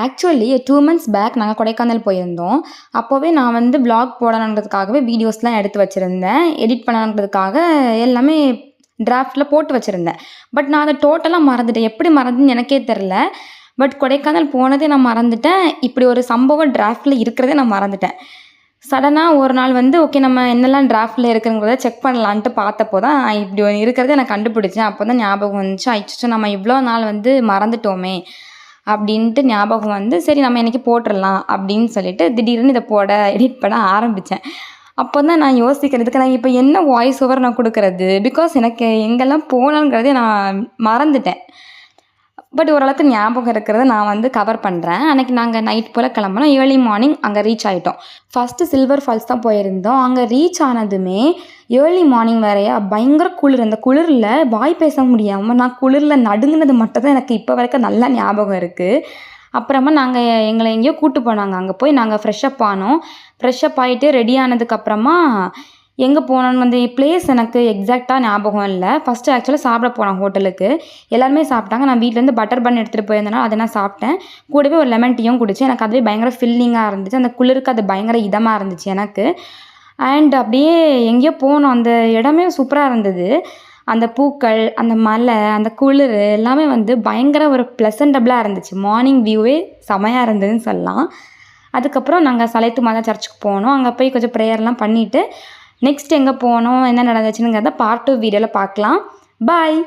Actually 2 months back நாங்கள் கொடைக்கானல் போயிருந்தோம். அப்போவே நான் வந்து விளாக் போடணுன்றதுக்காகவே வீடியோஸ்லாம் எடுத்து வச்சுருந்தேன். எடிட் பண்ணணுன்றதுக்காக எல்லாமே டிராஃப்ட்டில் போட்டு வச்சுருந்தேன். பட் நான் அதை டோட்டலாக மறந்துட்டேன். எப்படி மறந்தேன்னு எனக்கே தெரில. பட் கொடைக்கானல் போனதே நான் மறந்துட்டேன். இப்படி ஒரு சம்பவம் டிராஃப்ட்டில் இருக்கிறதே நான் மறந்துட்டேன். சடனாக ஒரு நாள் வந்து ஓகே நம்ம என்னெல்லாம் டிராஃப்ட்டில் இருக்குங்கிறத செக் பண்ணலான்ட்டு பார்த்தப்போ தான் இப்படி ஒன்று இருக்கிறத நான் கண்டுபிடிச்சேன். அப்போ தான் ஞாபகம் வந்துச்சு, அச்சச்சோ நம்ம இவ்வளோ நாள் வந்து மறந்துட்டோமே அப்படின்ட்டு ஞாபகம் வந்து சரி நம்ம இன்றைக்கி போட்டுடலாம் அப்படின்னு சொல்லிட்டு திடீர்னு இதை எடிட் பண்ண ஆரம்பித்தேன். அப்போ தான் நான் யோசிக்கிறதுக்கு நான் இப்போ என்ன வாய்ஸ் ஓவர் நான் கொடுக்குறது, பிகாஸ் எனக்கு எங்கெல்லாம் போகணுங்கிறதே நான் மறந்துட்டேன். பட் ஓரளவுக்கு ஞாபகம் இருக்கிறத நான் வந்து கவர் பண்ணுறேன். அன்றைக்கி நாங்கள் நைட் போல் கிளம்புனோம். ஏர்லி மார்னிங் அங்கே ரீச் ஆகிட்டோம். ஃபஸ்ட்டு சில்வர் ஃபால்ஸ் தான் போயிருந்தோம். அங்கே ரீச் ஆனதுமே ஏர்லி மார்னிங் வேறையா பயங்கர குளிர். அந்த குளிரில் வாய் பேச முடியாமல் நான் குளிரில் நடுங்கினது மட்டும் தான் எனக்கு இப்போ வரைக்கும் நல்லா ஞாபகம் இருக்குது. அப்புறமா நாங்கள் எங்களை எங்கேயோ கூப்பிட்டு போனாங்க. அங்கே போய் நாங்கள் ஃப்ரெஷ்அப் ஆனோம். ஃப்ரெஷ்அப் ஆகிட்டு ரெடி ஆனதுக்கப்புறமா எங்கே போனோன்னு வந்து பிளேஸ் எனக்கு எக்ஸாக்டாக ஞாபகம் இல்லை. ஃபஸ்ட்டு ஆக்சுவலாக சாப்பிட போனோம் ஹோட்டலுக்கு. எல்லாருமே சாப்பிட்டாங்க. நான் வீட்டிலேருந்து பட்டர் பன் எடுத்துகிட்டு போயிருந்தேனால அதை நான் சாப்பிட்டேன். கூடவே ஒரு லெமன் டீயும் குடித்தேன். எனக்கு அதுவே பயங்கர ஃபில்லிங்காக இருந்துச்சு. அந்த குளிருக்கு அது பயங்கர இதமாக இருந்துச்சு எனக்கு. அண்ட் அப்படியே எங்கேயோ போனோம். அந்த இடமே சூப்பராக இருந்தது. அந்த பூக்கள், அந்த மலை, அந்த குளிர் எல்லாமே வந்து பயங்கர ஒரு ப்ளசன்டபுளாக இருந்துச்சு. மார்னிங் வியூவே செமையாக இருந்ததுன்னு சொல்லலாம். அதுக்கப்புறம் நாங்கள் சலைத்து மாதா சர்ச்சுக்கு போனோம். அங்கே போய் கொஞ்சம் ப்ரேயர்லாம் பண்ணிவிட்டு நெக்ஸ்ட் எங்கே போனோம், என்ன நடந்துச்சுங்கிறத பார்ட் 2 வீடியோவில் பார்க்கலாம். பாய்.